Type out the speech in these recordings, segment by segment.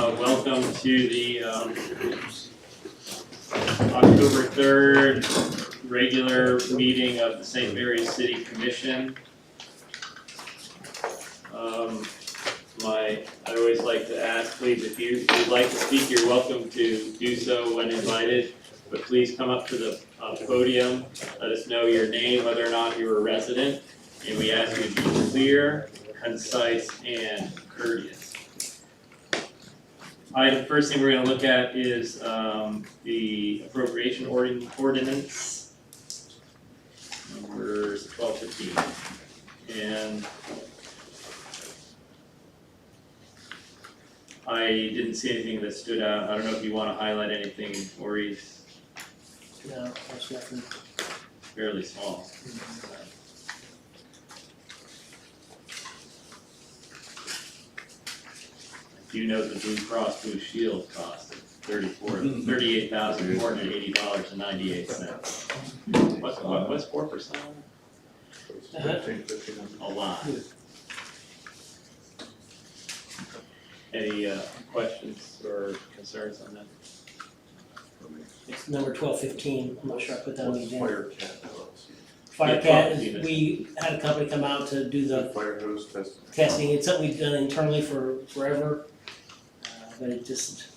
Welcome to the October 3rd regular meeting of the St. Mary's City Commission. I always like to ask, please, if you'd like to speak, you're welcome to do so when invited, but please come up to the podium, let us know your name, whether or not you're a resident, and we ask you to be clear, concise, and courteous. First thing we're going to look at is the appropriation ordinance, numbers 1215. And I didn't see anything that stood out. I don't know if you want to highlight anything, Maurice. No, there's nothing. Fairly small. You know the Blue Cross Blue Shield cost $38,480.98. What's 4%? A lot. Any questions or concerns on that? It's number 1215, I'm not sure I put that on the agenda. Firecat? Firecat, is we had a company come out to do the Fire hose testing. testing, it's something we've done internally for forever, but it just,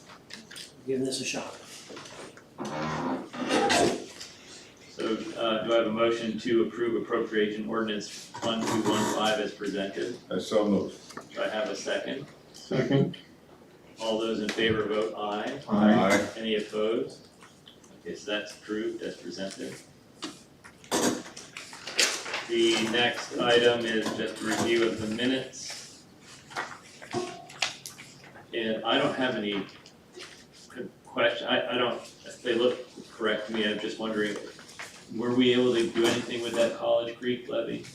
giving this a shot. So do I have a motion to approve appropriation ordinance 1215 as presented? I so moved. Do I have a second? Second. All those in favor vote aye. Aye. Any opposed? Okay, so that's approved as presented. The next item is just a review of the minutes. And I don't have any question, I don't, if they look correct to me, I'm just wondering, were we able to do anything with that College Creek levy?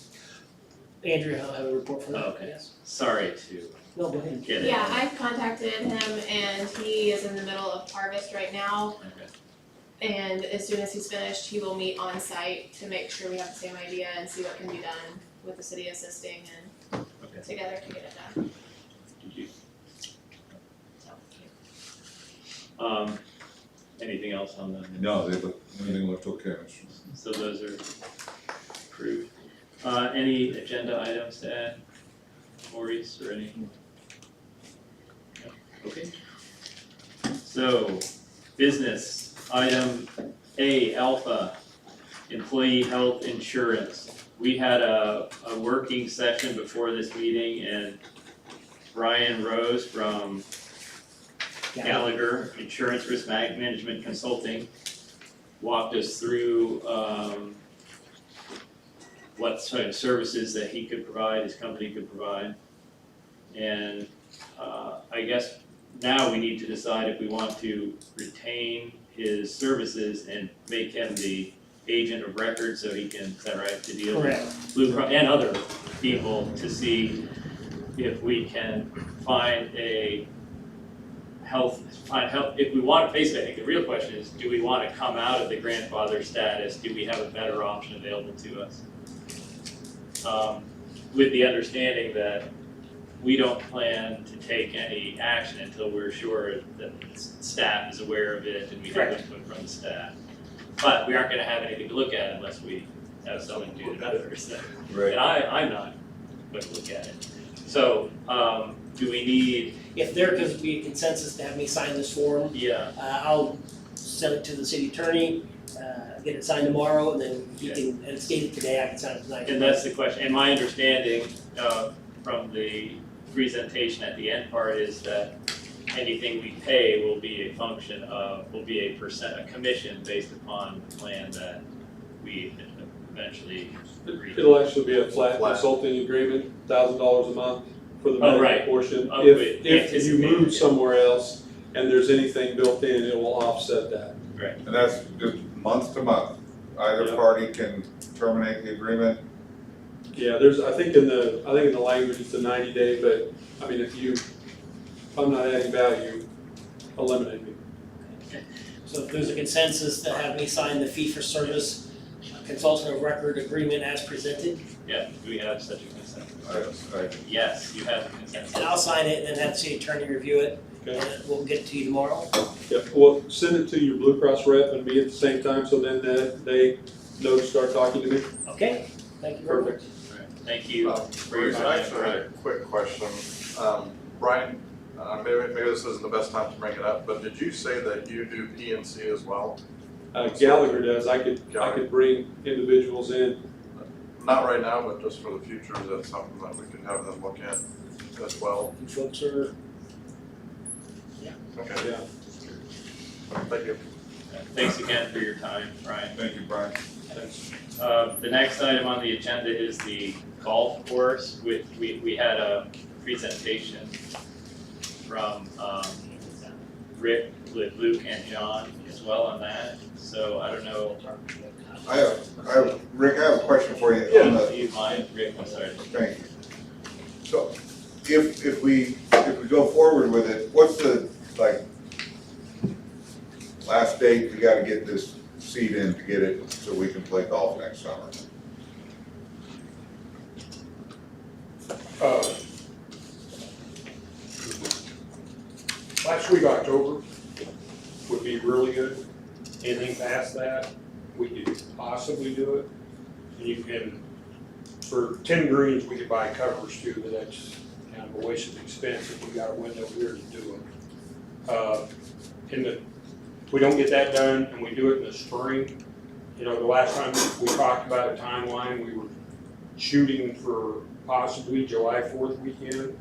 Andrew, I'll have a report for that. Oh, okay. Yes. Sorry to No, go ahead. get it. Yeah, I contacted him and he is in the middle of harvest right now. Okay. And as soon as he's finished, he will meet on site to make sure we have the same idea and see what can be done with the city assisting and Okay. together to get it done. Did you? So, Anything else on the minutes? No, everything looked okay. So those are approved. Any agenda items to add, Maurice, or anything? No? Okay. So, business, item A, Alpha, employee health insurance. We had a working session before this meeting and Brian Rose from Gallagher Insurance Risk Management Consulting walked us through what sort of services that he could provide, his company could provide. And I guess now we need to decide if we want to retain his services and make him the agent of record so he can, is that right, to deal Correct. with Blue Cross and other people to see if we can find health, if we want, basically I think the real question is, do we want to come out of the grandfather status? Do we have a better option available to us? With the understanding that we don't plan to take any action until we're sure that staff is aware of it and we have input from the staff. But we aren't gonna have anything to look at unless we have something to do to others. Right. And I'm not going to look at it. So, do we need, If there could be a consensus to have me sign this form, yeah, I'll send it to the city attorney, get it signed tomorrow, and then he can, and it's dated today, I can sign it tonight. and that's the question. And my understanding from the presentation at the end part is that anything we pay will be a function of, will be a commission based upon the plan that we eventually agree to. It'll actually be a flat consulting agreement, $1,000 a month for the Oh, right. medical portion. Oh, If you anticipated, move yeah. somewhere else and there's anything built in, it will offset that. And that's just month to month. Either Yeah. party can terminate the agreement. Yeah, I think in the language it's a 90-day, but I mean, if I'm not adding value, eliminate me. So if there's a consensus to have me sign the fee for service consultant of record agreement as presented, Yeah, do we have such a consensus? I, Yes, you have a consensus. and I'll sign it and then have the city attorney review it. Okay. and we'll get to you tomorrow. Yeah, well, send it to your Blue Cross rep and me at the same time, so then they know to start talking to me. Okay, thank you very much. Perfect. Thank you for your Bruce, I time. actually had a quick question. Brian, maybe this isn't the best time to bring it up, but did you say that you do PNC as well? Gallagher does, I could bring individuals in. Not right now, but just for the future, is that something that we could have them look at as well? You folks are, Okay, Yeah. thank you. Thanks again for your time, Brian. Thank you, Brian. Thanks. The next item on the agenda is the golf course. We had a presentation from Rick, with Luke and John as well on that. So I don't know, Rick, I have a question for you on do the, you mind, Rick, I'm sorry. thank you. So, if we go forward with it, what's the, like, last date we gotta get this seed in to get it so we can play golf next summer? Last week, October, would be really good. Anything past that, we could possibly do it. And you can, for 10 greens, we could buy covers too, but that's kind of a waste of expense if we got a window here to do it. If we don't get that done and we do it in the spring, you know, the last time we talked about a timeline, we were shooting for possibly July 4th weekend.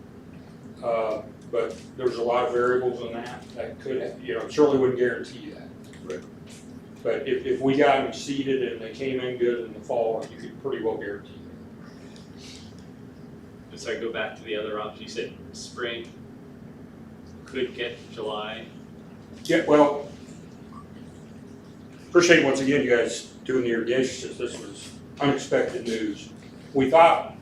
But there's a lot of variables in that could, you know, certainly wouldn't guarantee that. Right. But if we got them seeded and they came in good in the fall, you could pretty well guarantee that. So I go back to the other option, you said spring, could get July. Yeah, well, appreciate once again you guys doing the irrigation system. This was unexpected news. We thought,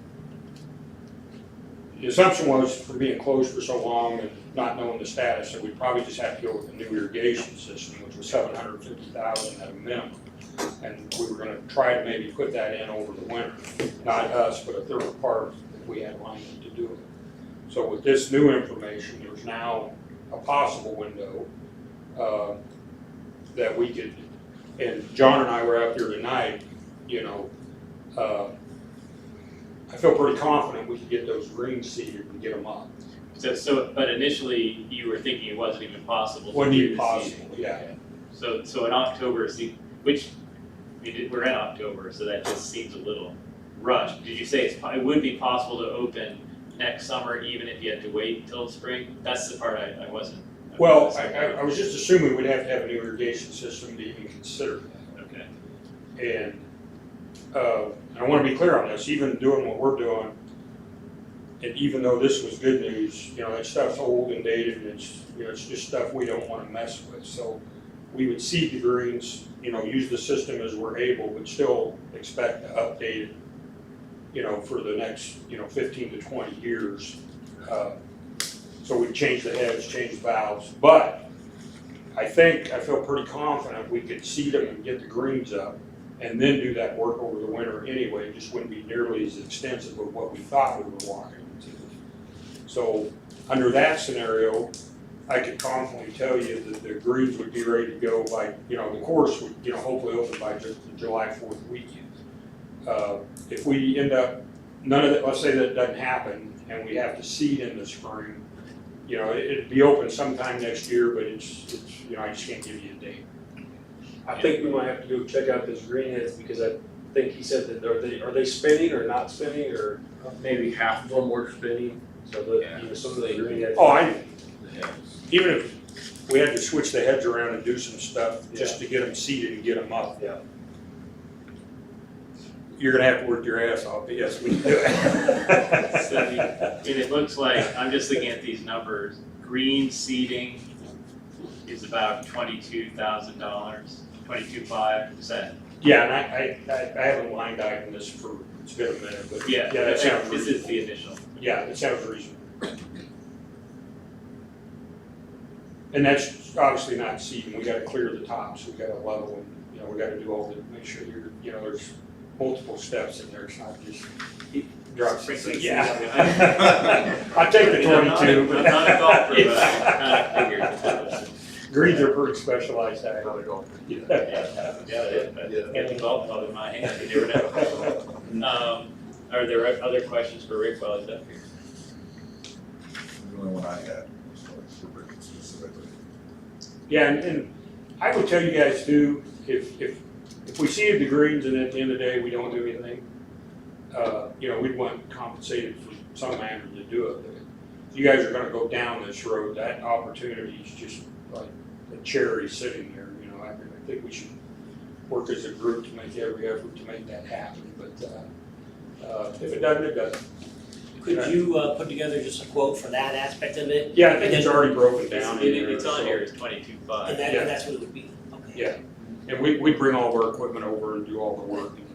the assumption was for being closed for so long and not knowing the status, that we'd probably just have to go with a new irrigation system, which was $750,000 at a minimum. And we were gonna try to maybe put that in over the winter, not us, but a third party if we had lined up to do it. So with this new information, there's now a possible window that we could, and John and I were out there tonight, you know, I feel pretty confident we could get those greens seeded and get them up. But initially you were thinking it wasn't even possible. to Wouldn't do even the possible, season. yeah. So in October, which, we're in October, so that just seems a little rushed. Did you say it would be possible to open next summer even if you had to wait until spring? That's the part I wasn't. Well, I was just assuming we'd have to have a new irrigation system to even consider that. Okay. And I want to be clear on this, even doing what we're doing, and even though this was good news, you know, that stuff's old and dated, and it's, you know, it's just stuff we don't want to mess with. So we would seed the greens, you know, use the system as we're able, but still expect to update it, you know, for the next, you know, 15 to 20 years. So we change the heads, change valves, but I feel pretty confident we could seed them and get the greens up and then do that work over the winter anyway. It just wouldn't be nearly as extensive of what we thought we were walking into. So under that scenario, I could confidently tell you that the greens would be ready to go by, you know, the course would, you know, hopefully open by just the July 4th weekend. If we end up, none of that, let's say that doesn't happen and we have to seed in the spring, you know, it'd be open sometime next year, but it's, you know, I just can't give you a date. I think we might have to go check out those greenheads because I think he said that are they spinning or not spinning, or maybe half of them were spinning, so that, you know, some of the greenheads. Oh, even if we had to switch the heads around and do some stuff just to get them seated and get them up. Yeah. You're gonna have to work your ass off, but yes, we can do it. So, it looks like, I'm just looking at these numbers, green seeding is about $22,000, $22,500, is that? Yeah, and I haven't line item this for, it's been a minute, but Yeah, that sounds this is reasonable. the initial. Yeah, that sounds reasonable. And that's obviously not seeding, we gotta clear the tops, we gotta level and, you know, we gotta do all the, make sure you know, there's multiple steps in there, it's not just. Drop Sprinkling seeds. Yeah. I take the 22, but. I'm not a golfer, but I kind of figured that was. Greens are pretty specialized ag. Another goal. Yeah, but get the golf club in my hand, you never know. Are there other questions for Rick while he's up here? The only one I had was for Rick specifically. Yeah, and I would tell you guys too, if we see the greens and at the end of the day, we don't do anything, you know, we'd want compensated for some manner to do it. If you guys are gonna go down this road, that opportunity is just like a cherry sitting there, you know, I think we should work as a group to make every effort to make that happen, but, if it doesn't, it doesn't. Could you put together just a quote for that aspect of it? Yeah, I think it's already broken down in there. It's on so- here, it's 22.5. And that, Yeah. and that's what it would be, okay. Yeah, and we'd bring all of our equipment over and do all the work, and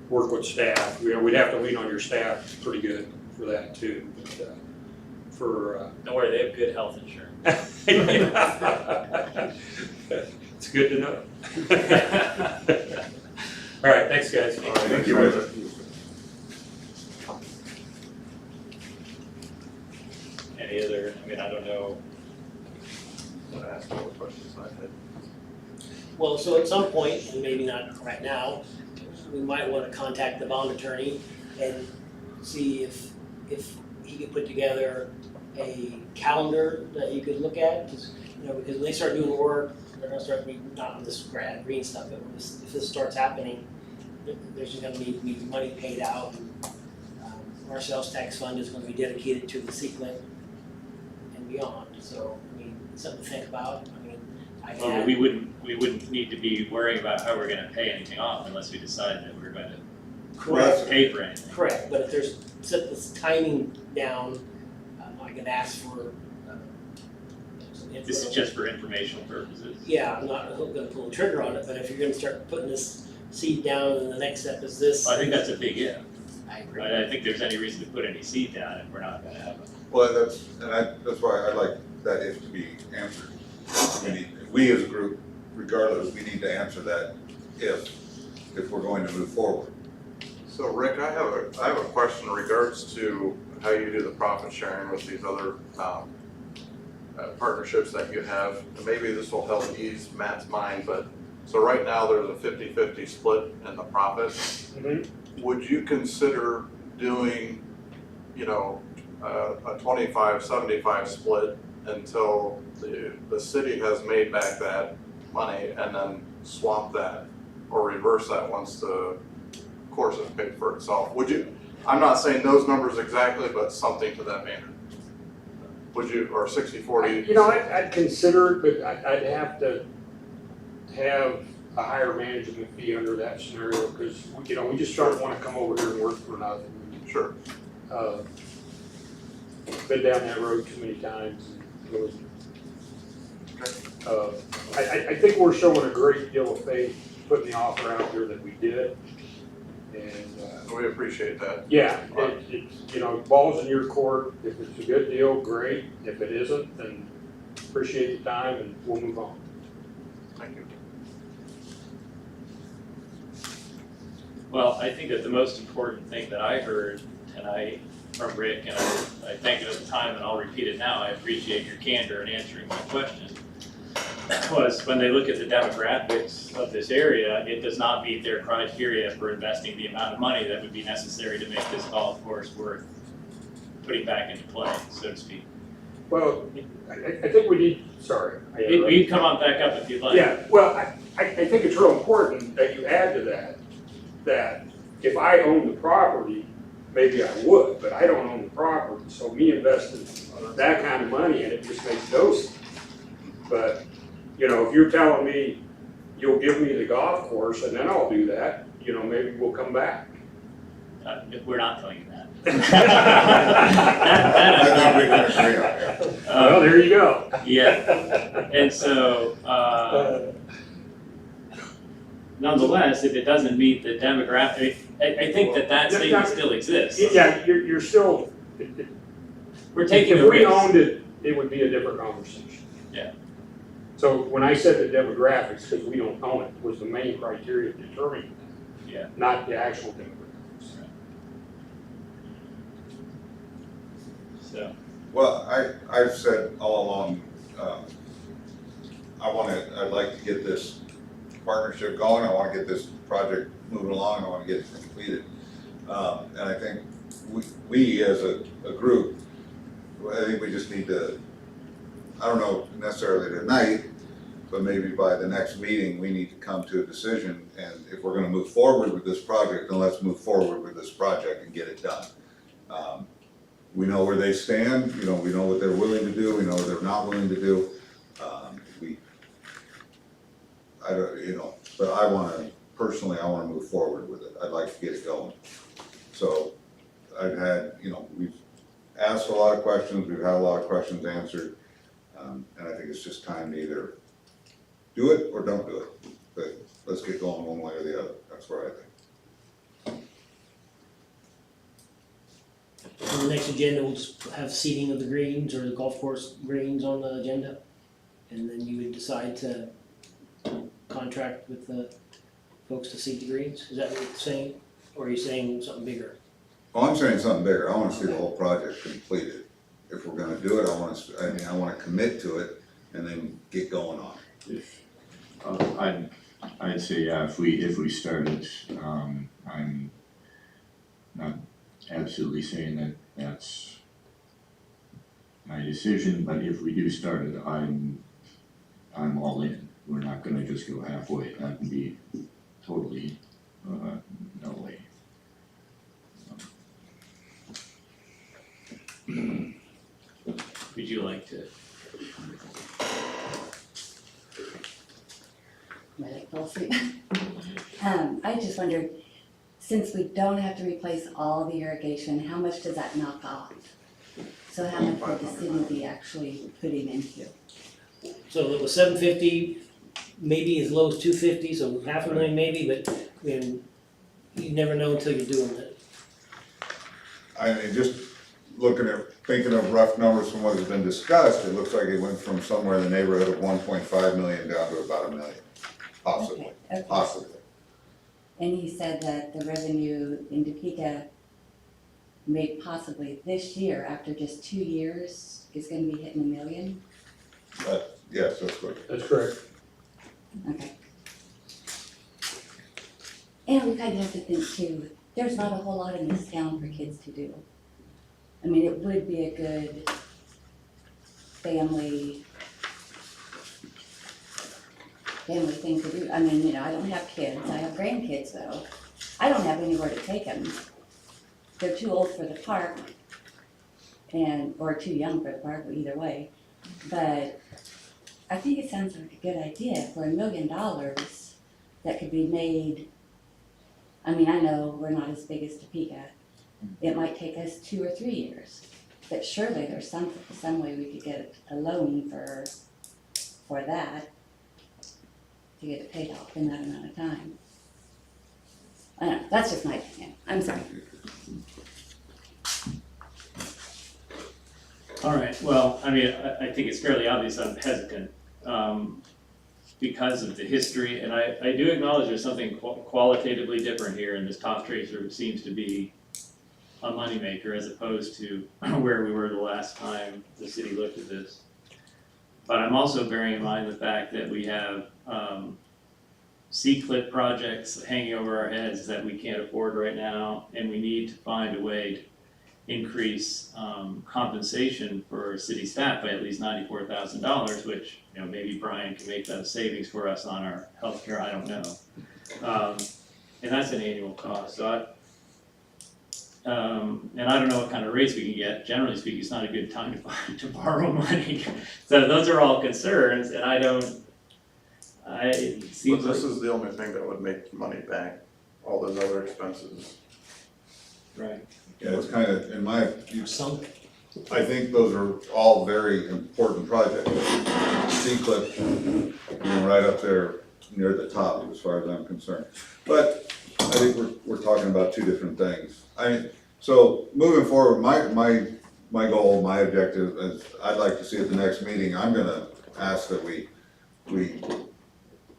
work with staff. We'd have to lean on your staff pretty good for that too, but, Don't worry, they have good health insurance. it's good to know. All right, thanks, guys. All right, Thank you, Rick. Any other, I mean, I don't know. I'm gonna ask all the questions I had. Well, so at some point, and maybe not right now, we might wanna contact the bond attorney and see if he could put together a calendar that you could look at, because, you know, because when they start doing work, they're gonna start, not on this green stuff, but when if this starts happening, there's just gonna need to be money paid out, and, our sales tax fund is gonna be dedicated to the sequent and beyond, so, I mean, it's something to think about, I mean, I Well, had. we wouldn't need to be worrying about how we're gonna pay anything off unless we decide that we're gonna Correct, pay for anything. correct, but if there's, set this timing down, I can ask for, some info. This is just for informational purposes. Yeah, I'm not gonna pull the trigger on it, but if you're gonna start putting this seed down and the next step is this. I think that's a big if. I agree. I don't think there's any reason to put any seed down if we're not gonna have it. Well, that's why I like that if to be answered. We as a group, regardless, we need to answer that if we're going to move forward. So Rick, I have a question in regards to how you do the profit sharing with these other partnerships that you have. And maybe this will help ease Matt's mind, but, so right now there's a 50-50 split in the profit. Mhm. Would you consider doing, you know, a 25-75 split until the city has made back that money and then swap that or reverse that once the course is paid for itself? Would you, I'm not saying those numbers exactly, but something to that manner. Would you, or 60-40? You know, I'd consider it, but I'd have to have a higher management fee under that scenario, because, you know, we just don't wanna come over here and work for nothing. Sure. Been down that road too many times. I think we're showing a great deal of faith putting the offer out there that we did. And, We appreciate that. yeah, it's, you know, ball's in your court. If it's a good deal, great. If it isn't, then appreciate the time and we'll move on. Thank you. Well, I think that the most important thing that I heard tonight from Rick, and I thank you at the time and I'll repeat it now, I appreciate your candor in answering my question, was when they look at the demographics of this area, it does not meet their criteria for investing the amount of money that would be necessary to make this golf course worth putting back into play, so to speak. Well, I think we need, sorry. I interrupted. You can come on back up if you'd like. Yeah, well, I think it's real important that you add to that if I own the property, maybe I would, but I don't own the property, so me investing that kind of money in it just makes no sense. But, you know, if you're telling me you'll give me the golf course and then I'll do that, you know, maybe we'll come back. We're not telling you that. I think we can agree on that. Well, there you go. Yeah, and so, nonetheless, if it doesn't meet the demographic, I think that statement still exists. Yeah, you're still, We're taking a if we risk. owned it, it would be a different conversation. Yeah. So when I said the demographics, because we don't own it, was the main criteria of determining that. Yeah. Not the actual demographics. so. Well, I've said all along, I'd like to get this partnership going, I wanna get this project moving along, I wanna get it completed. And I think we as a group, I think we just need to, I don't know necessarily tonight, but maybe by the next meeting, we need to come to a decision, and if we're gonna move forward with this project, then let's move forward with this project and get it done. We know where they stand, you know, we know what they're willing to do, we know what they're not willing to do. I don't, you know, but personally, I wanna move forward with it, I'd like to get it going. So, I've had, you know, we've asked a lot of questions, we've had a lot of questions answered, and I think it's just time to either do it or don't do it, but let's get going one way or the other, that's where I think. On the next agenda, we'll just have seating of the greens or the golf course greens on the agenda. And then you would decide to contract with the folks to seat the greens, is that what you're saying? Or are you saying something bigger? Oh, I'm saying something bigger, I wanna see the whole project completed. If we're gonna do it, I wanna commit to it and then get going on it. I'd say, yeah, if we started, I'm not absolutely saying that that's my decision, but if we do start it, I'm all in. We're not gonna just go halfway, that would be totally, no way. Would you like to? Medic policy. I just wondered, since we don't have to replace all the irrigation, how much does that knock off? So how much would the city be actually putting into? So it was 750, maybe as low as 250, so $500,000 maybe, but you never know until you're doing it. I mean, just thinking of rough numbers from what has been discussed, it looks like it went from somewhere in the neighborhood of 1.5 million down to about 1 million, possibly, Okay. possibly. And he said that the revenue in Topeka, made possibly this year, after just 2 years, is gonna be hitting 1 million? But, yes, that's good. That's correct. Okay. And we kind of have to think too, there's not a whole lot in this town for kids to do. I mean, it would be a good family thing to do. I mean, you know, I don't have kids, I have grandkids though. I don't have anywhere to take them. They're too old for the park or too young for the park, either way. But I think it sounds like a good idea for $1 million that could be made. I mean, I know we're not as big as Topeka. It might take us 2 or 3 years, but surely there's some way we could get a loan for that to get it paid off in that amount of time. I don't know, that's just my opinion. I'm sorry. All right, well, I mean, I think it's fairly obvious I'm hesitant, because of the history, and I do acknowledge there's something qualitatively different here, and this top tracer seems to be a moneymaker as opposed to where we were the last time the city looked at this. But I'm also bearing in mind the fact that we have, C-clip projects hanging over our heads that we can't afford right now, and we need to find a way to increase compensation for city staff by at least $94,000, which, you know, maybe Brian can make that a savings for us on our healthcare, I don't know. And that's an annual cost, so and I don't know what kind of rates we can get. Generally speaking, it's not a good time to borrow money. So those are all concerns, and it seems But this like- is the only thing that would make money back, all those other expenses. Right. Yeah, it's kind of, Some, I think those are all very important projects. C-clip, right up there near the top as far as I'm concerned. But I think we're talking about two different things. So moving forward, my goal, my objective is, I'd like to see at the next meeting, I'm gonna ask that we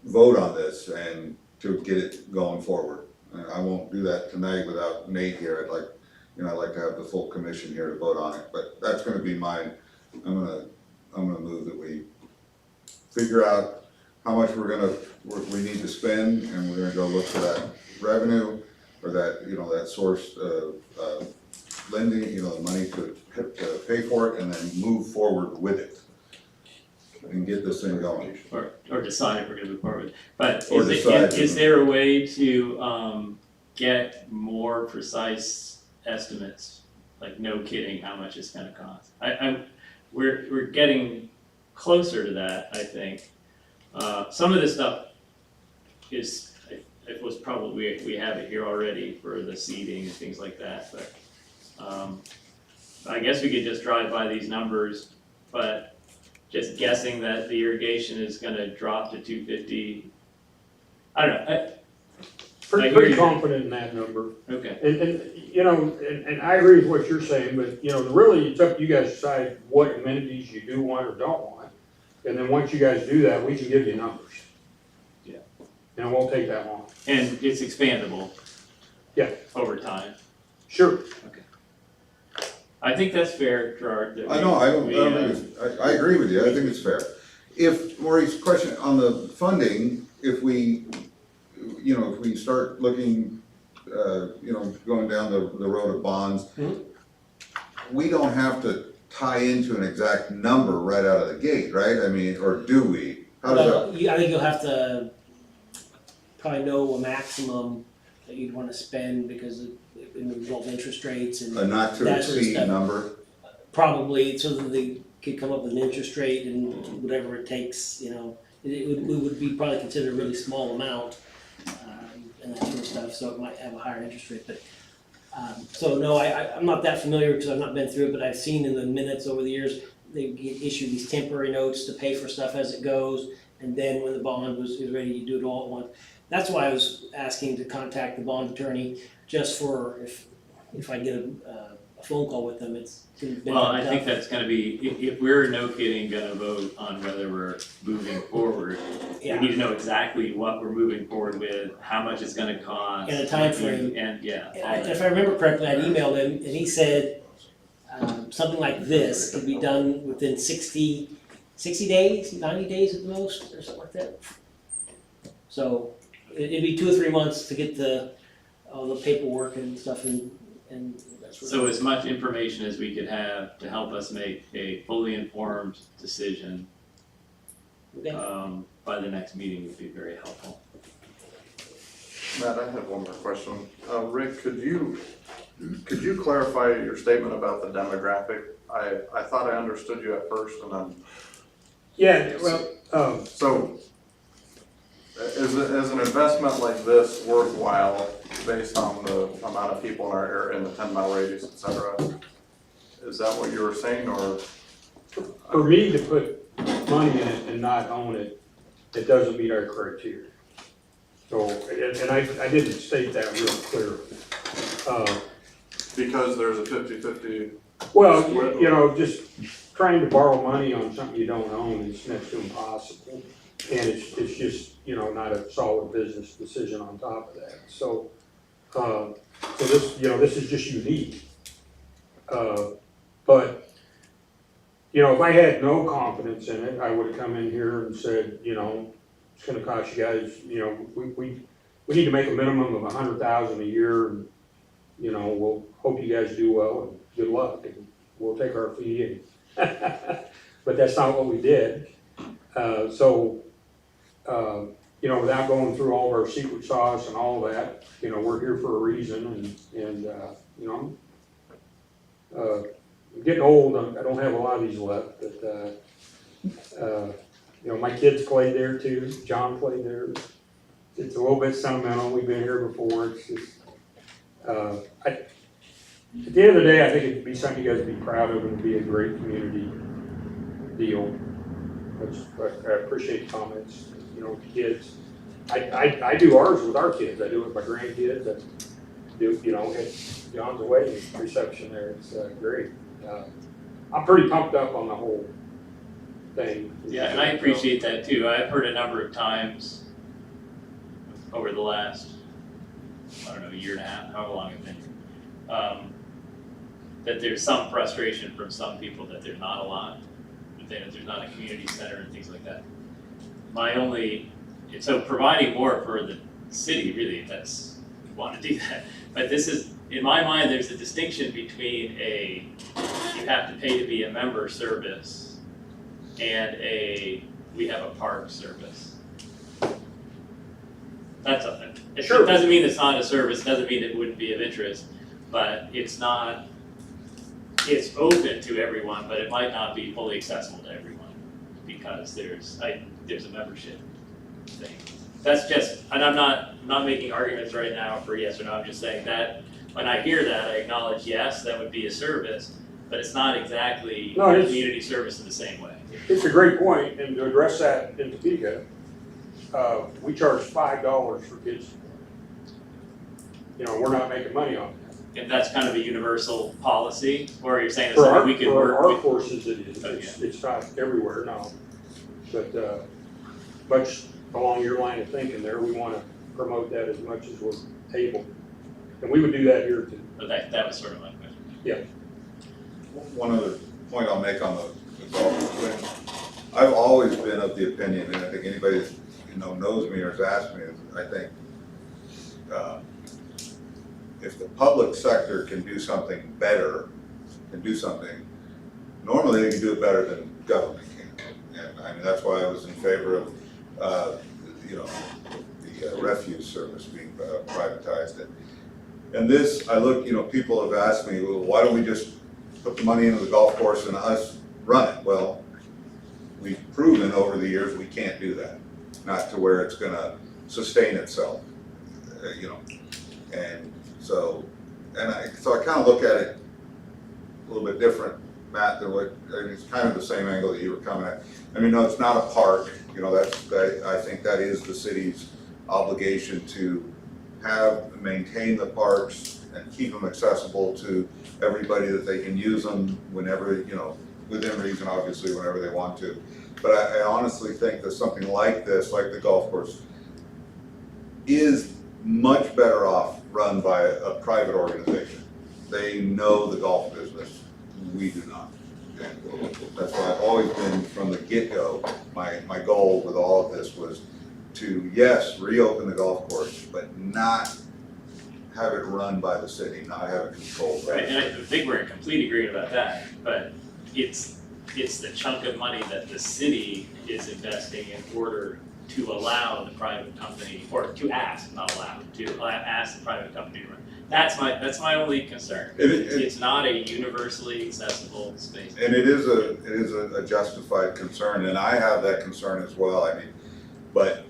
vote on this and to get it going forward. I won't do that tonight without Nate here. you know, I'd like to have the full commission here to vote on it, but that's gonna be mine. I'm gonna move that we figure out how much we need to spend, and we're gonna go look for that revenue, or that, you know, that source of, lending, you know, the money to pay for it, and then move forward with it. And get this thing going. Or decide if we're gonna move forward. But Or decide. is there a way to, get more precise estimates? Like, no kidding, how much it's gonna cost? We're getting closer to that, I think. Some of this stuff is, it was probably, we have it here already for the seeding and things like that, but, I guess we could just drive by these numbers, but just guessing that the irrigation is gonna drop to 250. I don't know, I Pretty, hear pretty you. confident in that number. okay, And, you know, and I agree with what you're saying, but, you know, really, it's up to you guys to decide what amenities you do want or don't want. And then once you guys do that, we can give you numbers. Yeah. And it won't take that long. and it's expandable. Yeah. Over time. Sure. I think that's fair, Gerard. that I know, I don't we, think it's, I agree with you, I think it's fair. If, Maurice, question on the funding, if we, you know, if we start looking, you know, going down the road of bonds, we don't have to tie into an exact number right out of the gate, right? I mean, or do we? How does that? Well, I think you'll have to probably know a maximum that you'd wanna spend, because it involves interest rates and A not to that sort of exceed stuff. number? Probably, so that they could come up with an interest rate and whatever it takes, you know. It would be probably considered a really small amount, and that sort of stuff, so it might have a higher interest rate, but. So no, I'm not that familiar, because I've not been through it, but I've seen in the minutes over the years, they get issued these temporary notes to pay for stuff as it goes, and then when the bond is ready, you do it all at once. That's why I was asking to contact the bond attorney, just for if I get a phone call with them, it's been Well, I think tough. that's gonna be, if we're no kidding gonna vote on whether we're moving forward, we Yeah. need to know exactly what we're moving forward with, how much it's gonna cost. And a time frame. And, yeah. And if I remember correctly, I emailed him, and he said, something like this could be done within 60 days, 90 days at the most, or something like that. So, it'd be 2 or 3 months to get all the paperwork and stuff and that sort of. So as much information as we could have to help us make a fully informed decision, Okay. by the next meeting would be very helpful. Matt, I have one more question. Rick, could you clarify your statement about the demographic? I thought I understood you at first, and then, Yeah, well, so, is an investment like this worthwhile based on the amount of people in our area, in the 10-mile radius, et cetera? Is that what you were saying, or? for me to put money in it and not own it, it doesn't meet our criteria. So, and I didn't state that real clear. Because there's a 50-50, Well, you know, just trying to borrow money on something you don't own is next to impossible. And it's just, you know, not a solid business decision on top of that. So, so this, you know, this is just unique. But, you know, if I had no confidence in it, I would have come in here and said, you know, it's gonna cost you guys, you know, we need to make a minimum of $100,000 a year, and, you know, we'll hope you guys do well, and good luck, and we'll take our fee, and but that's not what we did. You know, without going through all of our secret sauce and all of that, you know, we're here for a reason, and you know, I'm getting old, I don't have a lot of these left, but, you know, my kids played there too, John played there. It's a little bit sentimental, we've been here before, it's just, at the end of the day, I think it'd be something you guys would be proud of, and it'd be a great community deal. I appreciate the comments, you know, with the kids. I do ours with our kids, I do it with my grandkids, I do, you know, at John's wedding reception there, it's great. I'm pretty pumped up on the whole thing. Yeah, and I appreciate that too. I've heard a number of times over the last, I don't know, year and a half, however long it's been, that there's some frustration from some people that there's not a lot, that there's not a community center and things like that. My only, so providing more for the city, really, if that's, you want to do that. But this is, in my mind, there's a distinction between you have to pay to be a member service and we have a park service. That's something. It Sure. doesn't mean it's not a service, doesn't mean it wouldn't be of interest, but it's open to everyone, but it might not be fully accessible to everyone because there's a membership thing. That's just, and I'm not making arguments right now for yes or no, I'm just saying that when I hear that, I acknowledge, yes, that would be a service, but it's not exactly No, a it's- community service in the same way. It's a great point, and to address that in Topeka, we charge $5 for kids. You know, we're not making money on it. And that's kind of a universal policy, or you're saying it's For something our, we could for work our with? courses, it is, Oh, it's not everywhere, no. But, much along your line of thinking there, we wanna promote that as much as we're able. And we would do that here too. But that was sort of my question. One other point I'll make on the golf swing. I've always been of the opinion, and I think anybody that, knows me or has asked me, I think, if the public sector can do something better, normally they can do it better than government can. And I mean, that's why I was in favor of, the refuse service being privatized. And this, I look, people have asked me, well, why don't we just put the money into the golf course and us run it? Well, we've proven over the years we can't do that, not to where it's gonna sustain itself, And so I kind of look at it a little bit different, Matt, than what, it's kind of the same angle that you were coming at. I mean, no, it's not a park, I think that is the city's obligation to maintain the parks and keep them accessible to everybody, that they can use them whenever, within reason, obviously, whenever they want to. But I honestly think that something like this, like the golf course, is much better off run by a private organization. They know the golf business, we do not. And that's why I've always been, from the get-go, my goal with all of this was to, yes, reopen the golf course, but not have it run by the city, not have it controlled by the Right, city. and I think we're in complete agreement about that, but it's the chunk of money that the city is investing in order to allow the private company, or to ask, not allow, to ask the private company to run. That's my only concern. It's not a universally accessible space. And it is a justified concern, and I have that concern as well, I mean, but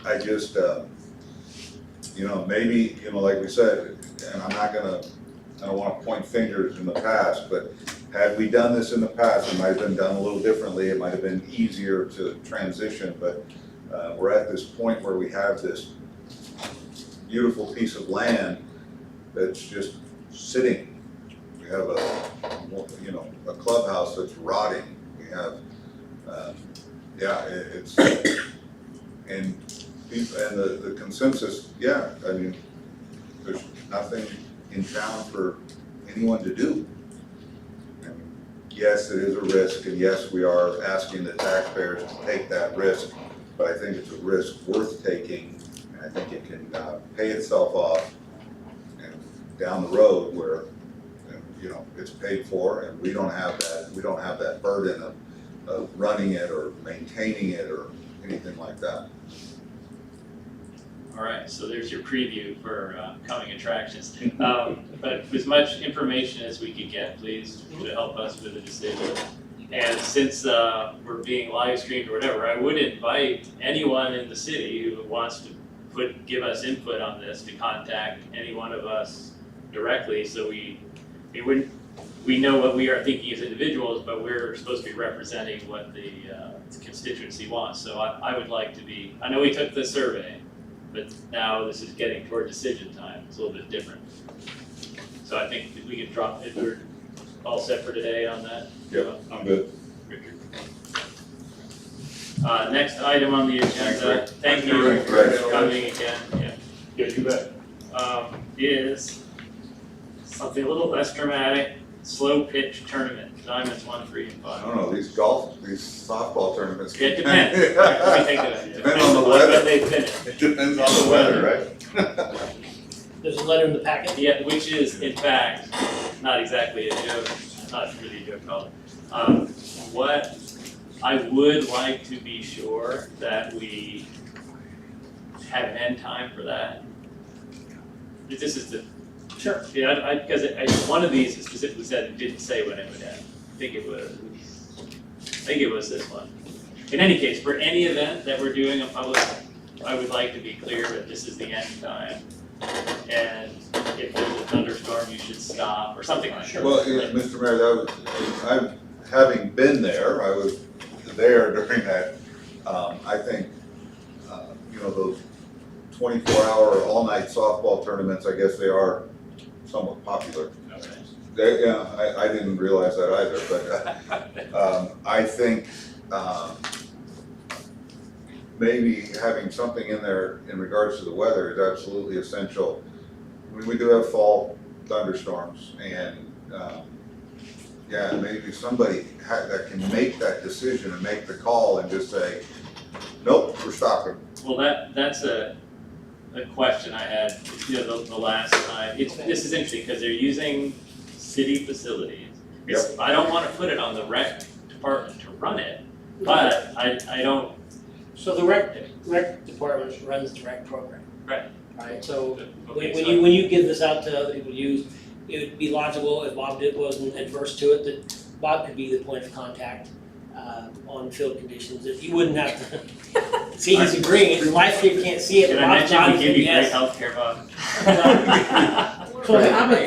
I just, maybe, like we said, and I don't wanna point fingers in the past, but had we done this in the past, it might have been done a little differently, it might have been easier to transition, but we're at this point where we have this beautiful piece of land that's just sitting. We have a clubhouse that's rotting, we have, it's, and the consensus, I mean, there's nothing in town for anyone to do. And yes, it is a risk, and yes, we are asking the taxpayers to take that risk, but I think it's a risk worth taking, and I think it can pay itself off and down the road where, it's paid for, and we don't have that burden of running it or maintaining it or anything like that. All right, so there's your preview for coming attractions. But as much information as we could get, please, to help us with the decision. And since we're being live streamed or whatever, I would invite anyone in the city who wants to give us input on this to contact any one of us directly, so we know what we are thinking as individuals, but we're supposed to be representing what the constituency wants. So I would like to be, I know we took the survey, but now this is getting toward decision time, it's a little bit different. So I think if we could drop, if we're all set for today on that. Yep, I'm good. Richard. Next item on the agenda, thank you Rick. for coming again, Yeah, you bet. is something a little less dramatic. slow pitch tournament, diamonds 1, 3, and I 5. don't know, these softball tournaments. It depends. Let me think of it. Depends on the on weather. when they finish. It depends on the weather, right? There's a letter in the packet. Yeah, which is in fact not exactly a joke, not really a joke at all. What I would like to be sure that we have an end time for that. This is the. Sure. Yeah, because one of these specifically said it didn't say when it would end. I think it was this one. In any case, for any event that we're doing a public, I would like to be clear that this is the end time. And if there's a thunderstorm, you should stop or something like that. Well, yeah, Mr. Mayor, that was, having been there, I was there during that, I think, those 24-hour, all-night softball tournaments, I guess they are somewhat popular. Okay. I didn't realize that either, but, I think, maybe having something in there in regards to the weather is absolutely essential. We do have fall thunderstorms and, maybe somebody that can make that decision and make the call and just say, nope, we're stopping. Well, that's a question I had, the last time. This is interesting because they're using city facilities. I don't want to put it on the rec department to run it, but I don't. So the rec department runs the rec program. Right. Right, so Okay, when you give this out to other people to use, it would be logical if Bob wasn't adverse to it, that Bob could be the point of contact on field conditions, that you wouldn't have to. See, he's agreeing, his wife here can't see it, Did but I Bob's mention we nodding, give you great yes. healthcare, Bob? So how about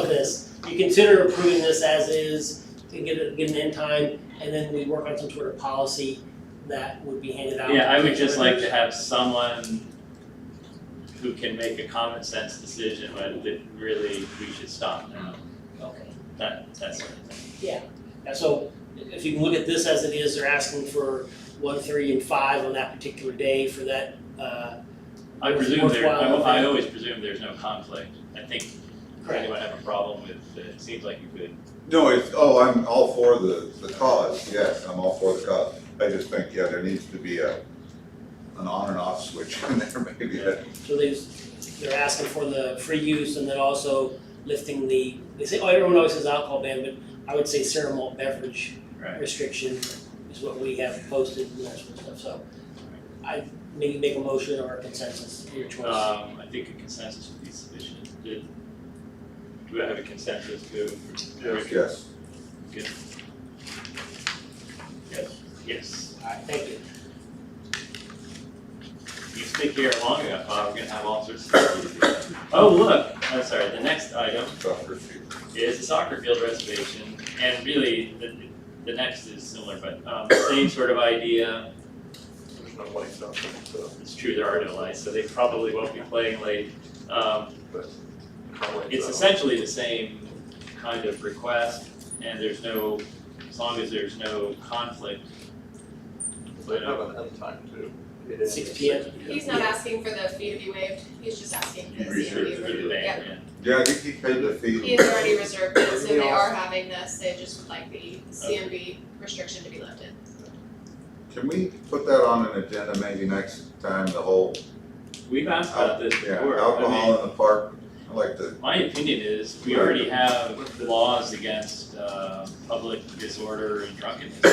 this, you consider approving this as is, to get an end time, and then we work on some sort of policy that would be handed out. Yeah, I would just like to have someone who can make a common sense decision whether that really we should stop now. Okay. That sort of thing. And so if you can look at this as it is, they're asking for 1, 3, and 5 on that particular day for that, I presume worthwhile I event. always presume there's no conflict. I think anyone have a problem with it, seems like you could. No, I'm all for the cause, yes, I'm all for the cause. I just think, there needs to be an on and off switch in there maybe. So they're asking for the free use and then also lifting they say, everyone always says alcohol ban, but I would say cereal malt beverage Right. restriction is what we have posted and that sort of stuff, so I maybe make a motion or a consensus, your choice. I think a consensus would be sufficient. Do I have a consensus to? Yes. Good. Yes. Alright, thank you. You stick here long enough, Bob, we're gonna have all sorts of stuff to do. Oh, look, I'm sorry, the next item Soccer field. is the soccer field reservation, and really, the next is similar, but, same sort of idea. There's no lights out there, so. It's true, there are no lights, so they probably won't be playing late. It's essentially the same kind of request, and there's no, as long as there's no conflict. They have an end time too. 6 p.m. He's not asking for the fee to be waived, he's just asking for the Reserved CMB. for For the ban, Yep. yeah. I think he paid the fee. He has already reserved it, so they are having this, they just would like the CMB restriction to be lifted. Can we put that on an agenda maybe next time, the whole, We've asked about this before. I mean, alcohol in the park? I like to, my opinion is, we already have laws against, public disorder and drunkenness,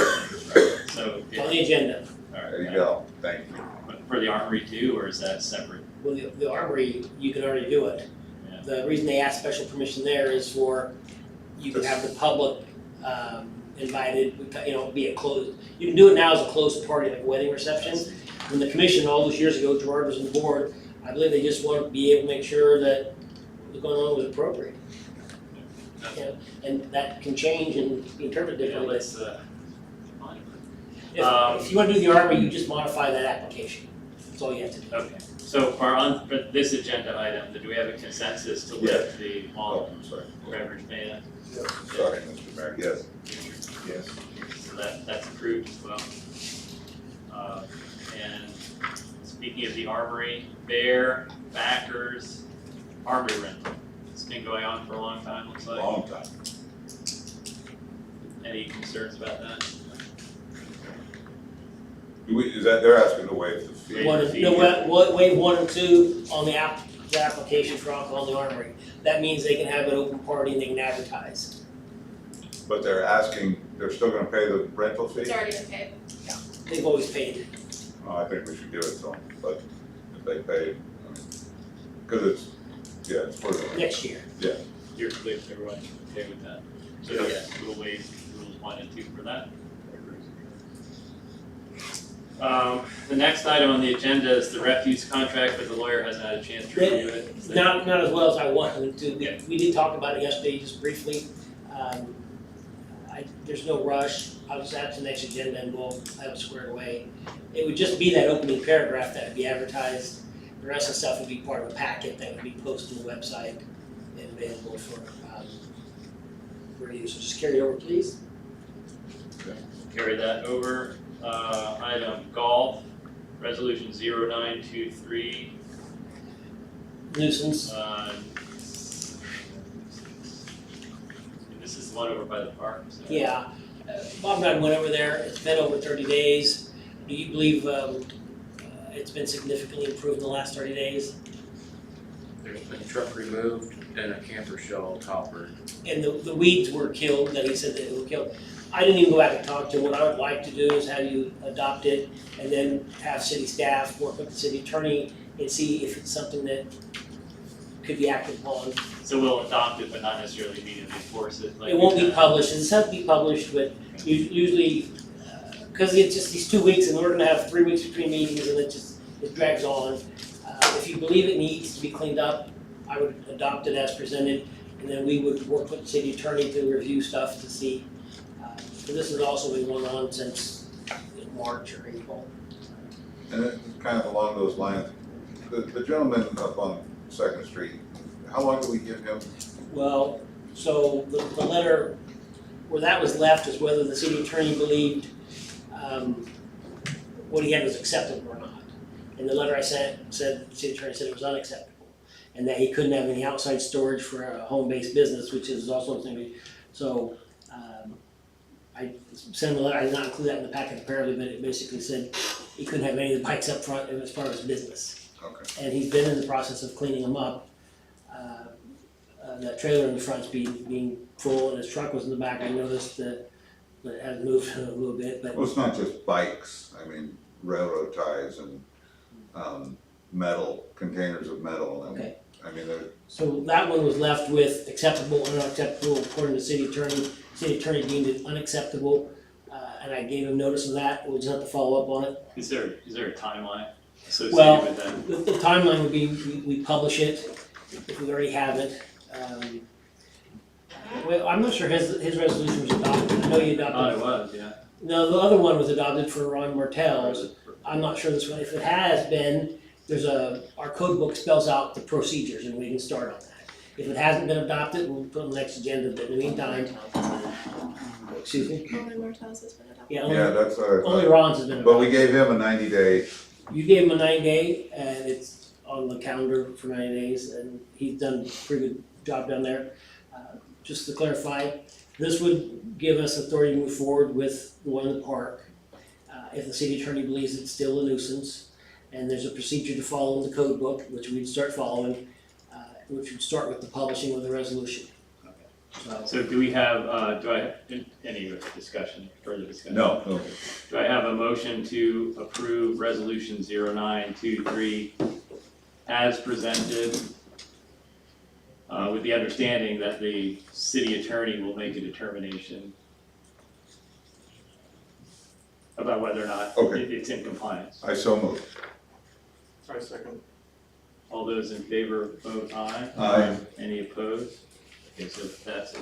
right? So, On the agenda, there you go, thank you. For the armory too, or is that separate? well, the armory, you can already do it. Yeah. The reason they ask special permission there is for, you can have the public, invited, be a closed, you can do it now as a closed party, like a wedding reception. When the commission, all those years ago, Gerard was on the board, I believe they just want to be able to make sure that what was going on was appropriate. Yeah, and that can change and be interpreted Yeah, differently. let's, If you want to do the armory, you just modify that application, that's all you have to do. okay, so for this agenda item, do we have a consensus to lift the Oh, malt I'm sorry. beverage ban? Sorry, Mr. Mayor, yes, yes. So that's approved as well. And speaking of the armory, Bear, Backers, armory rental. It's been going on for a long time, looks like. Long time. Any concerns about that? Is that, they're asking to waive the fee? One, no, wave 1 and 2 on the application for alcohol in the armory. That means they can have an open party and they can advertise. But they're asking, they're still gonna pay the rental fee? It's already been paid. They've always paid it. Oh, I think we should give it to them, but if they pay, I mean, cause it's, yeah, it's for the, Next year. You're clear, everyone okay with that? So yes, we'll waive rules 1 and 2 for that. The next item on the agenda is the refuse contract, but the lawyer hasn't had a chance to review it. So- Not as well as I wanted to. Yeah. We did talk about it yesterday, just briefly. There's no rush. I'll just add to the next agenda and we'll have it squared away. It would just be that opening paragraph that would be advertised. The rest of the stuff would be part of a packet that would be posted on the website and available for review. So just carry it over, please. Carry that over. Item golf, resolution 0923. Nuisance. This is the one over by the park, so. Yeah. Bob and I went over there. It's been over 30 days. Do you believe it's been significantly improved in the last 30 days? There's been truck removed and a camper shell topper. And the weeds were killed, that he said that they were killed. I didn't even go back and talk to him. What I would like to do is have you adopt it and then have city staff work with the city attorney and see if it's something that could be acted upon. So we'll adopt it, but not necessarily immediately enforce it like. It won't we've be done. published, it has to be published, but usually, because it's just these 2 weeks and we're gonna have 3 weeks between meetings and it drags on. If you believe it needs to be cleaned up, I would adopt it as presented, and then we would work with the city attorney to review stuff to see. So this has also been going on since March or April. and it's kind of along those lines. The gentleman up on Second Street, how long do we give him? Well, so the letter, where that was left is whether the city attorney believed what he had was acceptable or not. And the letter I sent said, the city attorney said it was unacceptable, and that he couldn't have any outside storage for a home-based business, which is also something. So I sent the letter, I did not include that in the packet apparently, but it basically said he couldn't have any of the bikes up front as part of his business. Okay. And he's been in the process of cleaning them up. That trailer in the front's being full and his truck was in the back. I noticed that it had moved a little bit, but Well, it's not just bikes, I mean, railroad ties and, metal, containers of metal and, Okay. I mean, they're, so that one was left with acceptable and unacceptable according to city attorney. City attorney deemed it unacceptable, and I gave him notice of that. We'll just have to follow up on it. Is there a timeline Well, associated with that? The timeline would be, we publish it, if we already have it. Well, I'm not sure his resolution was adopted. I know you Oh, adopted. it was, yeah. No, the other one was adopted for Ron Martell's. I'm not sure this one, if it has been, our code book spells out the procedures and we can start on that. If it hasn't been adopted, we'll put it on the next agenda, but in the meantime, excuse me? Only Martell's has been adopted. Yeah, yeah, that's only Ron's has been but we adopted. gave him a 90-day, You gave him a 9-day and it's on the calendar for 90 days and he's done a pretty good job down there. Just to clarify, this would give us authority to move forward with the one in the park. If the city attorney believes it's still a nuisance, and there's a procedure to follow in the code book, which we'd start following, which would start with the publishing of the resolution. So do we have, any further discussion? no. Do I have a motion to approve resolution 0923 as presented, with the understanding that the city attorney will make a determination about whether or not Okay. it's in compliance? I so moved. I second. All those in favor vote aye. Aye. Any opposed? Okay, so that's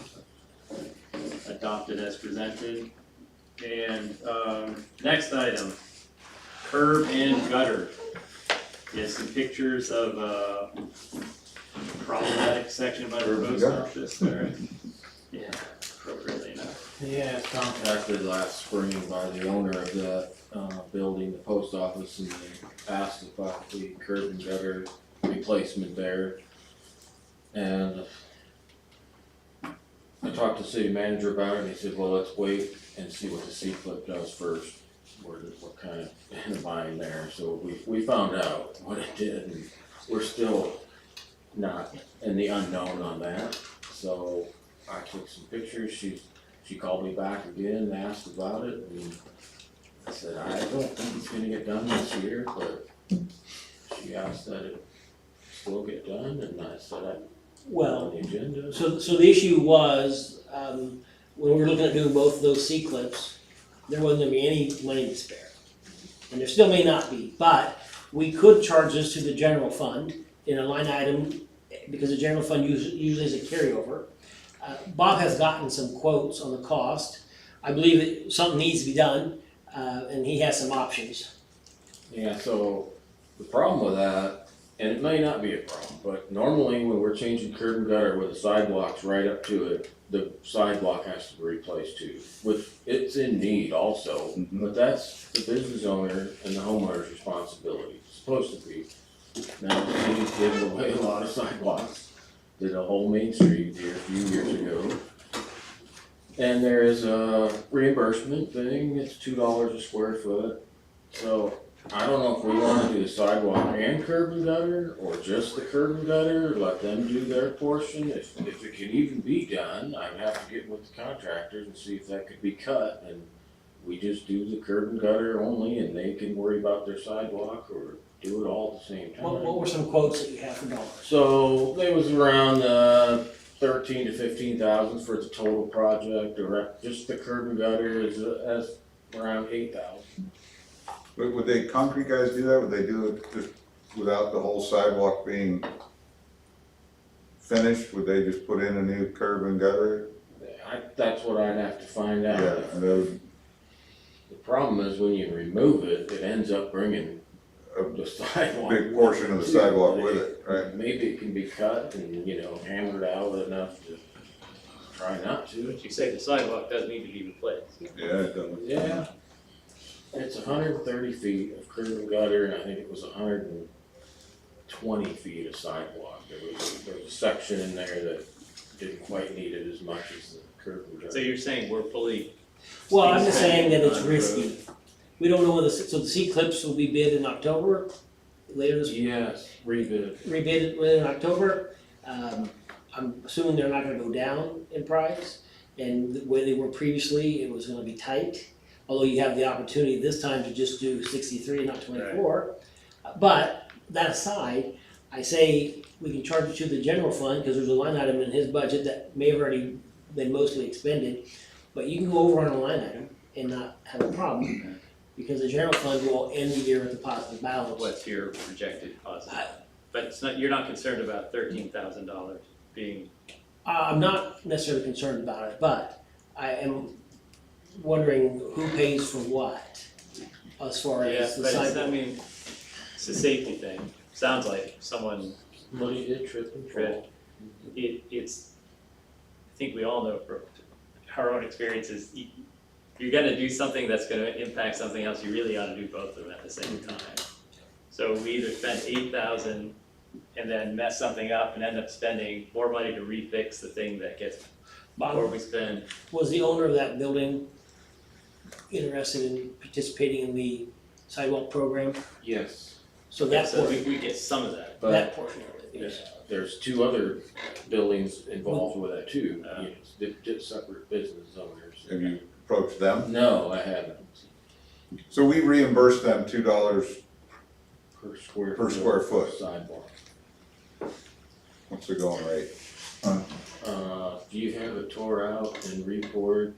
adopted as presented. And next item, curb and gutter. Yes, some pictures of a problematic section by the Curb and post gutter. office there. Yeah, appropriately enough. Yeah, contacted last spring by the owner of that building, the post office, and they asked about the curb and gutter replacement there. And I talked to the city manager about it, and he said, well, let's wait and see what the C-Clip does first. We're kind of in a bind there, so we found out what it did, and we're still not in the unknown on that. So I took some pictures, she called me back again, asked about it, and I said, I don't think it's gonna get done this year, but she asked that it still get done, and I said, on Well, the agenda. so the issue was, when we were looking at doing both of those C-clips, there wasn't gonna be any money to spare. And there still may not be, but we could charge this to the general fund in a line item, because the general fund usually is a carryover. Bob has gotten some quotes on the cost. I believe that something needs to be done, and he has some options. Yeah, so the problem with that, and it may not be a problem, but normally when we're changing curb and gutter with the sidewalks right up to it, the sidewalk has to be replaced too, which it's in need also, but that's the business owner and the homeowner's responsibility, it's supposed to be. Now, the city's given away a lot of sidewalks, did a whole Main Street here a few years ago. And there is a reimbursement thing, it's $2 a square foot, so I don't know if we wanna do the sidewalk and curb and gutter, or just the curb and gutter, let them do their portion, if it can even be done, I'd have to get with the contractors and see if that could be cut, and we just do the curb and gutter only, and they can worry about their sidewalk, or do it all at the same time. What were some quotes that you have for dollars? So, they was around, 13 to 15,000 for the total project, or just the curb and gutter is, around 8,000. Would they, concrete guys do that? Would they do it just without the whole sidewalk being finished? Would they just put in a new curb and gutter? That's what I'd have to find out. Yeah, and that would, The problem is when you remove it, it ends up bringing the sidewalk. big portion of the sidewalk with it, right? Maybe it can be cut and, hammered out enough to try not to. But you say the sidewalk does need to be replaced. Yeah, it doesn't. Yeah. It's 130 feet of curb and gutter, and I think it was 120 feet of sidewalk. There was a section in there that didn't quite need it as much as the curb and gutter. So you're saying we're fully. Well, I'm just saying that it's risky. We don't know whether, so the C-clips will be bid in October, later this, Yes, rebid. rebid in October. I'm assuming they're not gonna go down in price, and the way they were previously, it was gonna be tight. Although you have the opportunity this time to just do 63 and not 24. But that aside, I say we can charge it to the general fund, because there's a line item in his budget that may have already been mostly expended. But you can go over on a line item and not have a problem, because the general fund will end the year with a positive balance. What's your projected positive? But it's not, you're not concerned about $13,000 being, I'm not necessarily concerned about it, but I am wondering who pays for what as far yeah, as the but it's, sidewalk. I mean, it's a safety thing. Sounds like someone Somebody did trip and fall. it's, I think we all know from our own experiences, you're gonna do something that's gonna impact something else, you really ought to do both of them at the same time. So we either spend 8,000 and then mess something up and end up spending more money to refix the thing that gets, or we spend. Was the owner of that building interested in participating in the sidewalk program? Yes, So that So portion, we get some of that. but that portion of it, yes. there's two other buildings involved with that too. Oh. Just separate business owners. Have you approached them? No, I haven't. So we reimburse them $2 Per square. Per square foot. Sidewalk. What's the going rate? If you have it tore out and re-poured,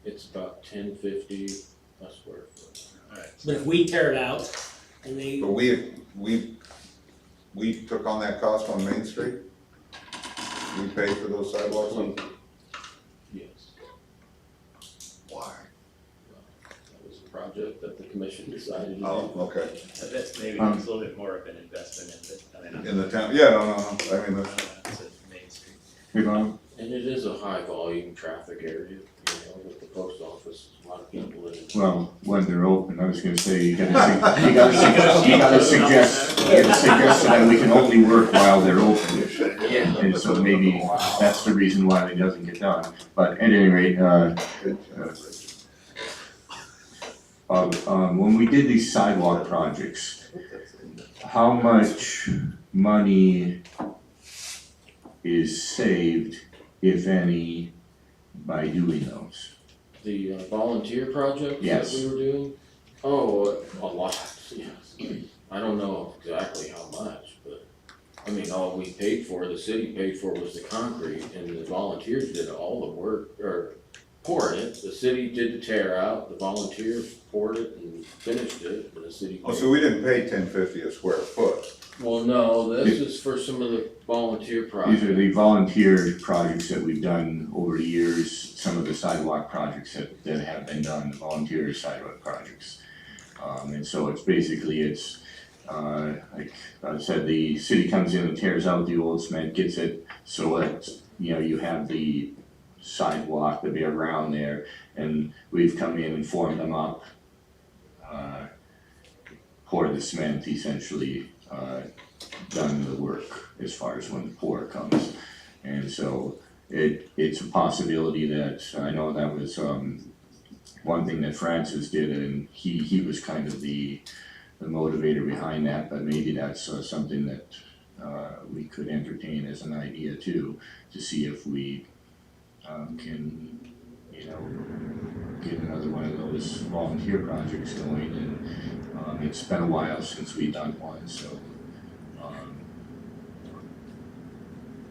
it's about $10.50 a square foot. But if we tear it out and they, But we took on that cost on Main Street? We paid for those sidewalks? Yes, Why? that was a project that the commission decided to do. Oh, okay. That's maybe it's a little bit more of an investment in it, I mean, In the town, yeah, no, I mean, it's a Main Street. And it is a high volume traffic area, with the post office, a lot of people in it. Well, when they're open, I was gonna say, you gotta suggest that we can only work while they're open. Yeah. And so maybe that's the reason why it doesn't get done. But at any rate, when we did these sidewalk projects, how much money is saved, if any, by doing those? The volunteer projects that Yes. we were doing? Oh, a lot, yes. I don't know exactly how much, but, I mean, all we paid for, the city paid for was the concrete, and the volunteers did all the work, or poured it. The city did the tear out, the volunteers poured it and finished it, and the city Oh, paid. so we didn't pay $10.50 a square foot. Well, no, this is for some of the volunteer projects. These are the volunteer projects that we've done over the years, some of the sidewalk projects that have been done, the volunteer sidewalk projects. And so it's basically, like I said, the city comes in and tears out the old cement, gets it, so it's, you have the sidewalk, the bare ground there, and we've come in and formed them up, poured the cement essentially, done the work as far as when the pour comes. And so it's a possibility that, I know that was one thing that Francis did, and he was kind of the motivator behind that, but maybe that's something that we could entertain as an idea too, to see if we can, get another one of those volunteer projects going. And it's been a while since we've done one, so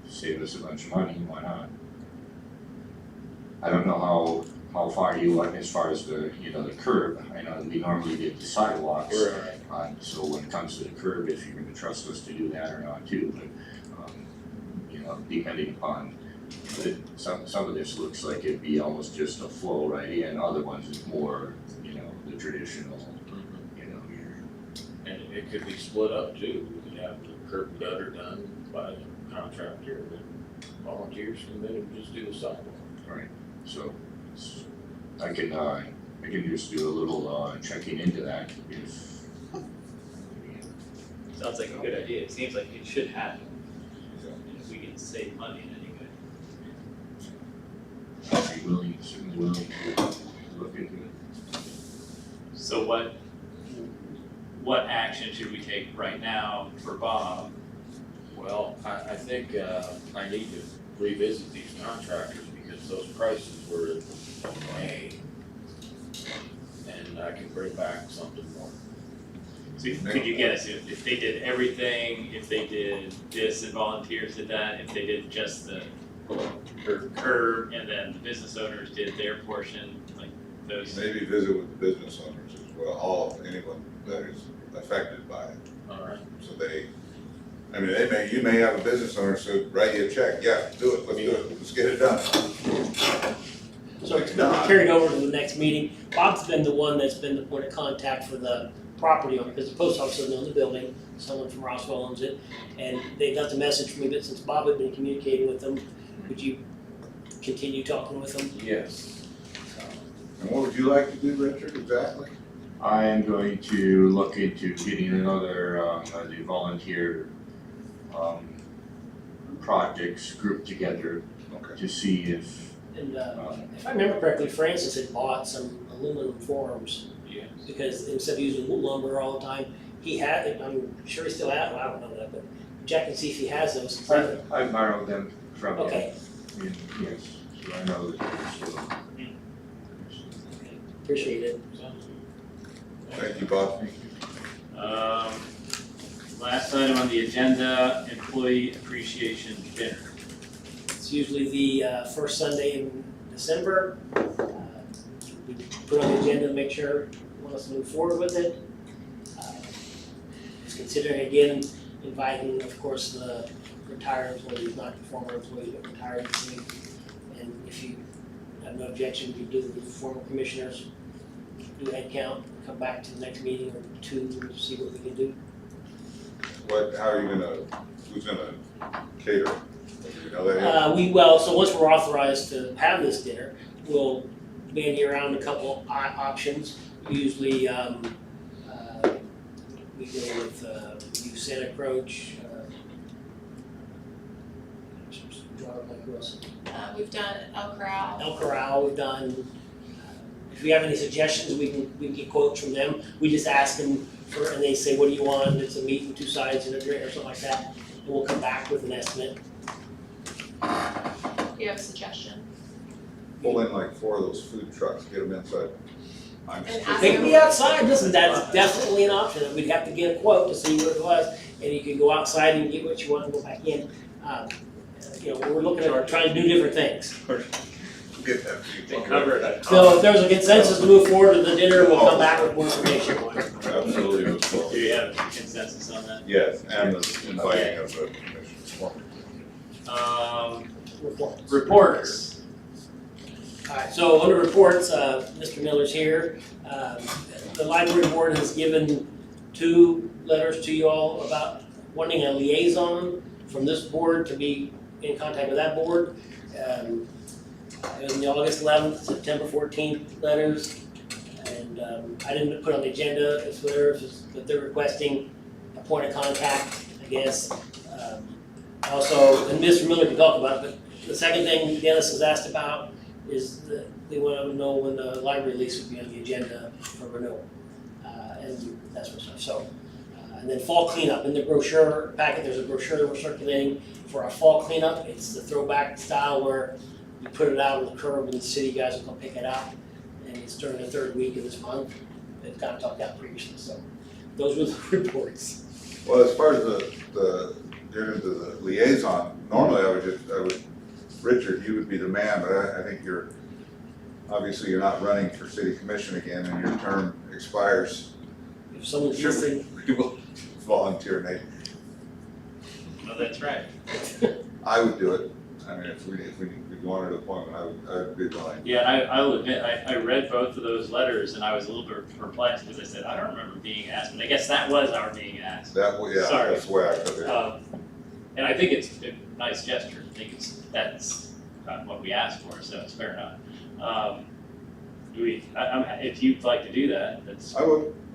save us a bunch of money, why not? I don't know how far you went as far as the, the curb. I know we normally did the sidewalks. So when it comes to the curb, if you're gonna trust us to do that or not too, but, depending upon, some of this looks like it'd be almost just a flow right in, other ones is more, the traditional, And it could be split up too, we could have the curb and gutter done by the contractor, and volunteers come in and just do the sidewalk. so I can just do a little, checking into that if. Sounds like a good idea, it seems like it should happen. If we can save money in any way. I'd be certainly willing to look into it. So what action should we take right now for Bob? Well, I think, I need to revisit these contractors because those prices were in May. And I can bring back something more. So could you get us, if they did everything, if they did this and volunteers did that, if they did just the curb and then the business owners did their portion, like those? Maybe visit with the business owners as well, anyone that is affected by it. All right. So you may have a business owner, so write you a check, yeah, do it, let's get it done. So it's been carried over to the next meeting. Bob's been the one that's been the point of contact for the property owner, because the post office doesn't own the building, someone from Roswell owns it. And they got the message from me that since Bob had been communicating with them, would you continue talking with them? Yes. And what would you like to do, Richard, exactly? I am going to look into getting another, the volunteer, projects grouped together Okay. to see if, And if I remember correctly, Francis had bought some aluminum forms, Yes. because instead of using lumber all the time, he had it, I'm sure he still has, well, I don't know that, but check and see if he has those. I borrowed them from him. Okay, Yes, so I know that they're still. appreciate it. Thank you, Bob. Last item on the agenda, employee appreciation dinner. It's usually the first Sunday in December. We put on the agenda to make sure we want us to move forward with it. Just considering again, inviting, of course, the retired employees, not the former employees, but retired employees. And if you have no objection, we do the former commissioners, do a head count, come back to the next meeting or two to see what we can do. How are you who's gonna cater? Do you know that yet? So once we're authorized to have this dinner, we'll bandy around a couple options. Usually, we go with, we use Santa Croce, Wilson? We've done El Corral. El Corral, we've done, if we have any suggestions, we can get quotes from them. We just ask them for, and they say, what do you want? It's a meat and 2 sides and a drink or something like that. And we'll come back with an estimate. Do you have a suggestion? Pull in like 4 of those food trucks, get them inside. I'm And just- ask They them- can be outside, listen, that's definitely an option. We'd have to get a quote to see what it was. And you can go outside and get what you want and go back in. You know, we're looking at trying to do different things. Get that food They truck. cover it. So if there's a consensus to move forward to the dinner, we'll come back with more information. Absolutely. move forward. Do you have consensus on that? Yes, and the inviting of the commission. Reports. Alright, so under reports, Mr. Miller's here. The library board has given 2 letters to you all about wanting a liaison from this board to be in contact with that board. In the August 11th, September 14th letters. And I didn't put on the agenda, it's theirs, but they're requesting a point of contact, I guess. Also, and Mr. Miller can talk about it, but the second thing Dennis has asked about is that they want to know when the library lease would be on the agenda for renewal. And that sort of stuff, so. And then fall cleanup, in the brochure packet, there's a brochure that we're circulating for our fall cleanup. It's the throwback style where you put it out on the curb and the city guys will come pick it up. And it's during the 3rd week of this month. They've kind of talked about previously, so those were the reports. Well, as far as the getting into the liaison, normally I would, Richard, you would be the man, but I think obviously you're not running for city commission again and your term expires. If someone's Sure. listening, You will volunteer, Nate. No, that's right. I would do it. I mean, if we wanted an appointment, I would be willing. Yeah, I'll admit, I read both of those letters and I was a little bit perplexed because I said, I don't remember being asked, but I guess that was our being asked. Yeah, Sorry. that's the way I took it. And I think it's a nice gesture. I think that's what we asked for, so it's fair enough. If you'd like to do that, that's. I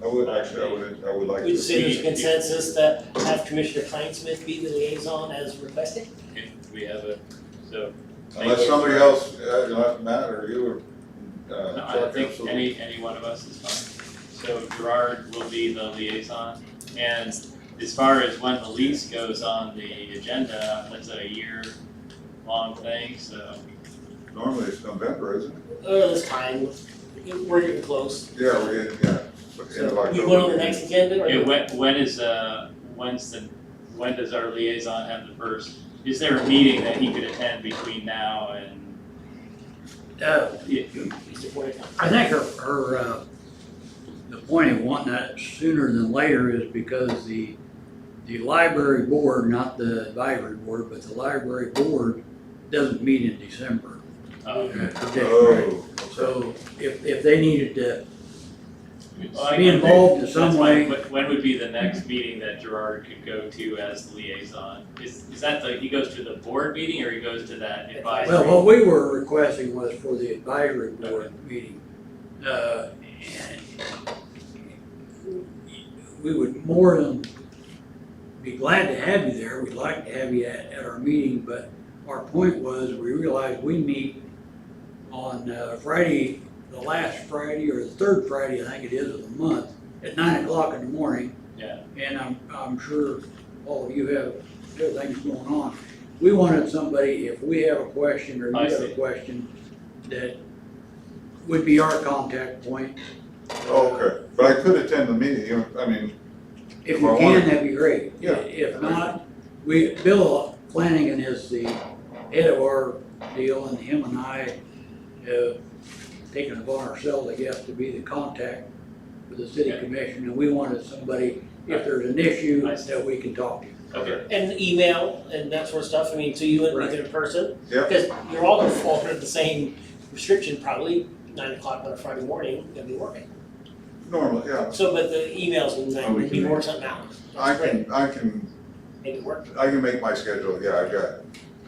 would actually, I would like we'd to. say there's a consensus to have Commissioner Kleinsmith be the liaison as requested. We have so. Unless somebody else, Matt or you or, No, I Chuck, think absolutely. any one of us is fine. So Gerard will be the liaison, and as far as when the lease goes on the agenda, that's a year-long thing, so. Normally it's November, isn't it? This time, we're getting close. Yeah, we're getting, end of So October. you want on the next agenda or? Yeah, when does our liaison have the first, is there a meeting that he could attend between now and? Mr. Boyd? I think the point of wanting that sooner than later is because the library board, not the advisory board, but the library board doesn't meet in December. Okay. Oh, So if they needed to Well, I be can- involved in some that's way, fine. When would be the next meeting that Gerard could go to as the liaison? Is that he goes to the board meeting or he goes to that advisory? well, what we were requesting was for the advisory board meeting. And we would more than be glad to have you there. We'd like to have you at our meeting, but our point was, we realized we meet on Friday, the last Friday or the 3rd Friday, I think it is, of the month, at 9 o'clock in the morning. Yeah. And I'm sure all of you have other things going on. We wanted somebody, if we have a question or I you have see. a question, that would be our contact point. Okay, but I could attend the meeting, I mean, If If you I can, wanted- that'd be great. Yeah. If not, Bill Flanagan is the head of our deal, and him and I have taken it upon ourselves, I guess, to be the contact with the city Yeah. commission, and we wanted somebody, if there's an issue, I see. that we can talk to. Okay. And email and that sort of stuff, I mean, to you and Right. either in person. Yeah. Because you're all gonna fall under the same restriction, probably 9 o'clock on a Friday morning, you'll be working. normally, yeah, So, but the emails and Oh, we that, we can work something out, I can make it work. make my schedule, yeah,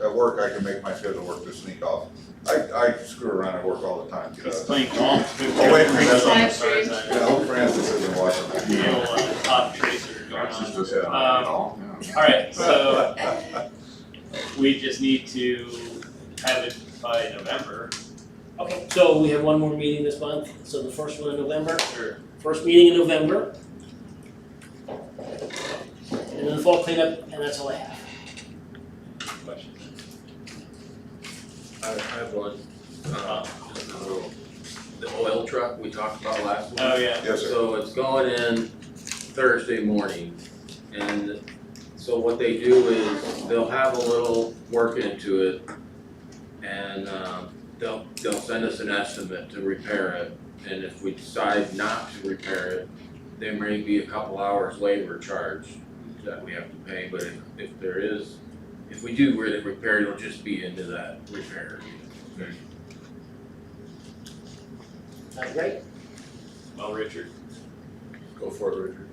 at work, I can make my schedule work to sneak off. I screw around at work all the time, He's playing golf. Oh, wait a minute, that's on the As far as I know. Yeah, hope Francis isn't watching The that. old top tracer going Francis on. doesn't Um, all. All right, so we just need to have it by November. Okay, so we have one more meeting this month, so the first one in November, Sure. first meeting in November. And then the fall cleanup, and that's all I have. Questions? I have one, just a little, the oil truck we talked about last week. Oh, yeah. Yes, sir. So it's going in Thursday morning, and so what they do is they'll have a little work into it, and they'll send us an estimate to repair it, and if we decide not to repair it, there may be a couple hours labor charge that we have to pay, but if there is, if we do repair it, it'll just be into that repair. That's great. Well, Richard, Go for it, Richard.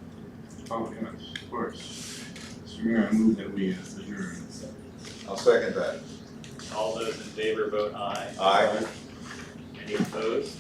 Oh, yes, of course. Mr. Mayor, I move that we adjourn. I'll second that. all those in favor vote aye. Aye. Any opposed?